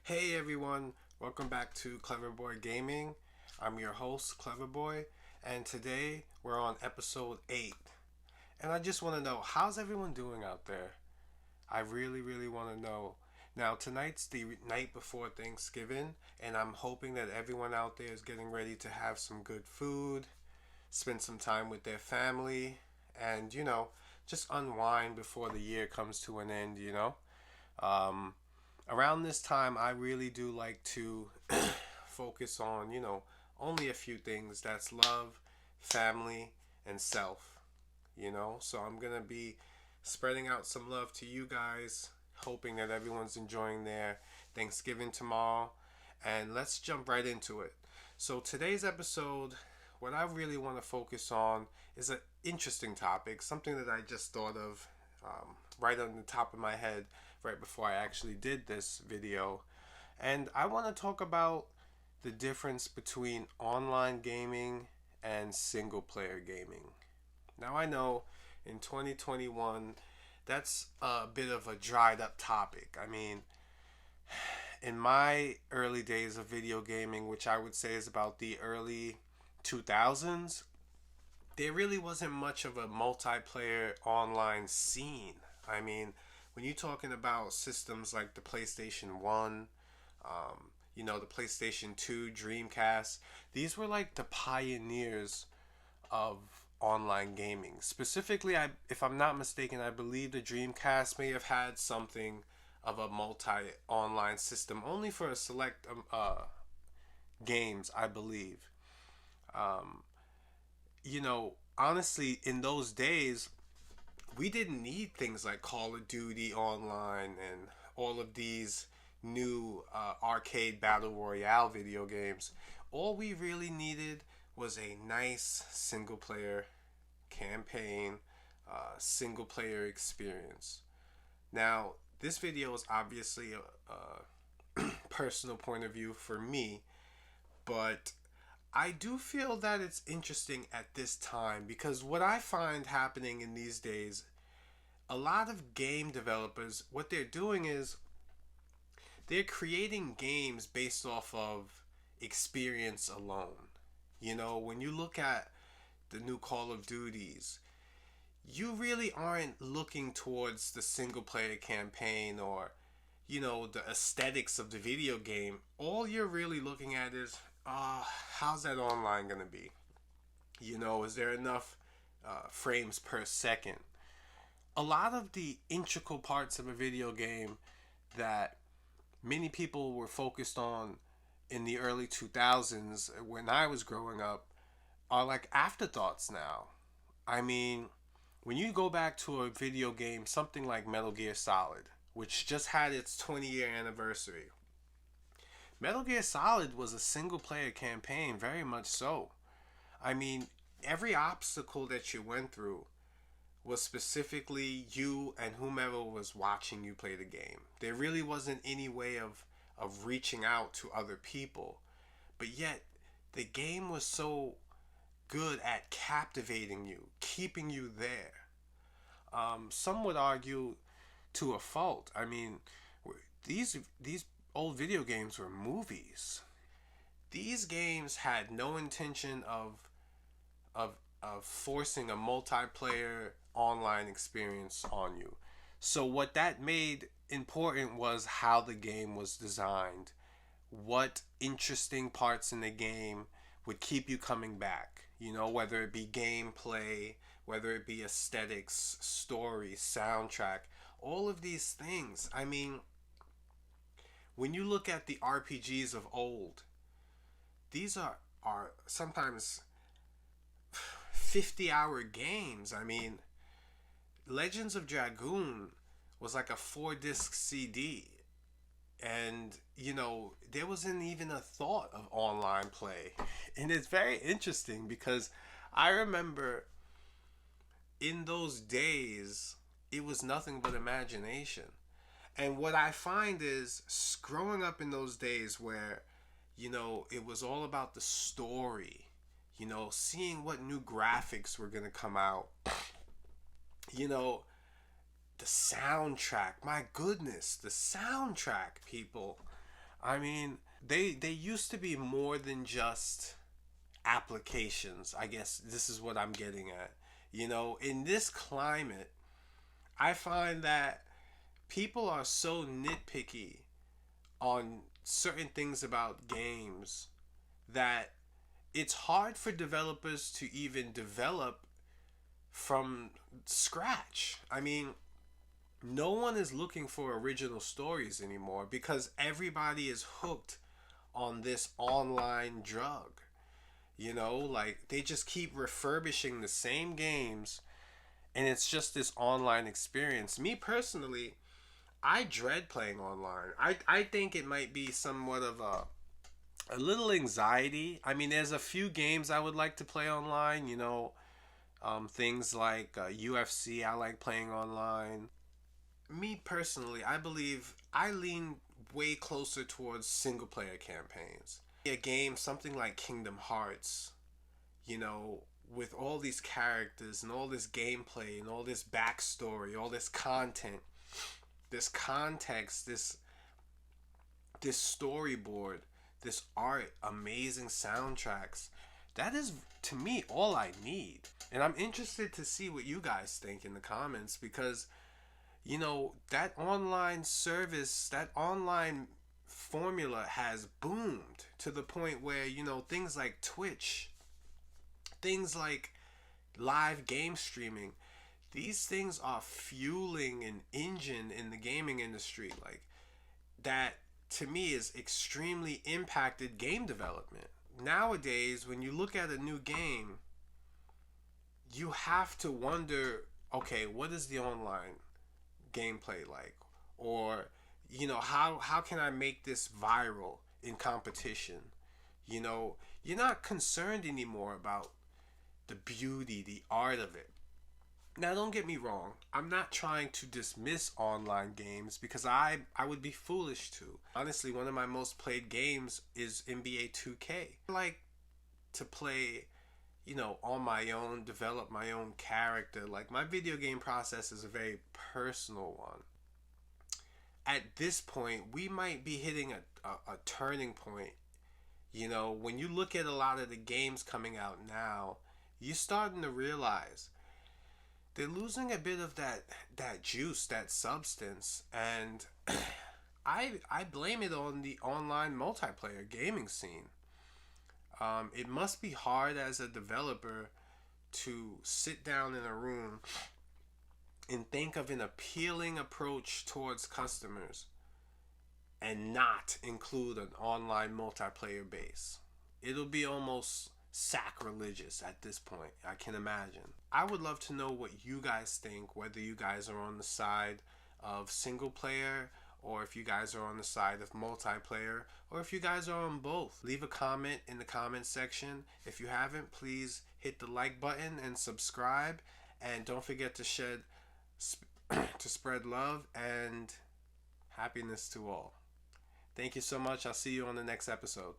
Hey everyone, welcome back to Clever Boy Gaming. I'm your host, Clever Boy, and today we're on episode 8. And I just want to know, how's everyone doing out there? I really want to know. Now, tonight's the night before Thanksgiving, and I'm hoping that everyone out there is getting ready to have some good food, spend some time with their family, and, just unwind before the year comes to an end. Um, Around this time, I really do like to focus on, only a few things. That's love, family, and self. So I'm going to be spreading out some love to you guys, hoping that everyone's enjoying their Thanksgiving tomorrow. And let's jump right into it. So today's episode, what I really want to focus on is an interesting topic, something that I just thought of right on the top of my head right before I actually did this video. And I want to talk about the difference between online gaming and single player gaming. Now, I know in 2021, that's a bit of a dried up topic. I mean, in my early days of video gaming, which I would say is about the early 2000s, there really wasn't much of a multiplayer online scene. I mean, when you're talking about systems like the PlayStation 1, the PlayStation 2, Dreamcast, these were like the pioneers of online gaming. Specifically, if I'm not mistaken, I believe the Dreamcast may have had something of a multi online system only for a select games, I believe. Um, Honestly, in those days, we didn't need things like Call of Duty Online and all of these new arcade battle royale video games. All we really needed was a nice single player campaign, single player experience. Now, this video is obviously a personal point of view for me, but I do feel that it's interesting at this time because what I find happening in these days, a lot of game developers, what they're doing is they're creating games based off of experience alone. When you look at the new Call of Duties, you really aren't looking towards the single player campaign or, the aesthetics of the video game. All you're really looking at is, how's that online going to be? Is there enough frames per second? A lot of the integral parts of a video game that many people were focused on in the early 2000s when I was growing up are like afterthoughts now. I mean, when you go back to a video game, something like Metal Gear Solid, which just had its 20-year anniversary, Metal Gear Solid was a single player campaign, very much so. I mean, every obstacle that you went through was specifically you and whomever was watching you play the game. There really wasn't any way of reaching out to other people. But yet, the game was so good at captivating you, keeping you there. Some would argue to a fault. I mean, these old video games were movies. These games had no intention of forcing a multiplayer online experience on you. So what that made important was how the game was designed. What interesting parts in the game would keep you coming back, whether it be gameplay, whether it be aesthetics, story, soundtrack, all of these things. I mean, when you look at the RPGs of old, these are sometimes 50-hour games. I mean, Legends of Dragoon was like a 4 disc CD. And, there wasn't even a thought of online play. And it's very interesting because I remember in those days, it was nothing but imagination. And what I find is growing up in those days where, it was all about the story, seeing what new graphics were going to come out, you know, the soundtrack. My goodness, the soundtrack, people. I mean, they used to be more than just applications. I guess this is what I'm getting at. You know, in this climate, I find that people are so nitpicky on certain things about games that it's hard for developers to even develop from scratch. I mean, no one is looking for original stories anymore because everybody is hooked on this online drug. You know, like they just keep refurbishing the same games and it's just this online experience. Me personally, I dread playing online. I think it might be somewhat of a little anxiety. I mean, there's a few games I would like to play online, you know, things like UFC, I like playing online. Me personally, I believe I lean way closer towards single player campaigns. A game, something like Kingdom Hearts, you know, with all these characters and all this gameplay and all this backstory, all this content, this context, this storyboard, this art, amazing soundtracks. That is to me all I need. And I'm interested to see what you guys think in the comments because you know, that online service, that online formula has boomed to the point where, you know, things like Twitch, things like live game streaming, these things are fueling an engine in the gaming industry like that to me is extremely impacted game development. Nowadays, when you look at a new game, you have to wonder, okay, what is the online gameplay like, or you know, how can I make this viral in competition? You know, you're not concerned anymore about the beauty, the art of it. Now don't get me wrong, I'm not trying to dismiss online games because I would be foolish to. Honestly, one of my most played games is NBA 2K. I like to play, you know, on my own, develop my own character. Like my video game process is a very personal one. At this point, we might be hitting a turning point. You know, when you look at a lot of the games coming out now, you're starting to realize they're losing a bit of that juice, that substance, and I blame it on the online multiplayer gaming scene. It must be hard as a developer to sit down in a room and think of an appealing approach towards customers and not include an online multiplayer base. It'll be almost sacrilegious at this point, I can imagine. I would love to know what you guys think, whether you guys are on the side of single player or if you guys are on the side of multiplayer, or if you guys are on both. Leave a comment in the comment section. If you haven't, please hit the like button and subscribe. And don't forget to to spread love and happiness to all. Thank you so much. I'll see you on the next episode.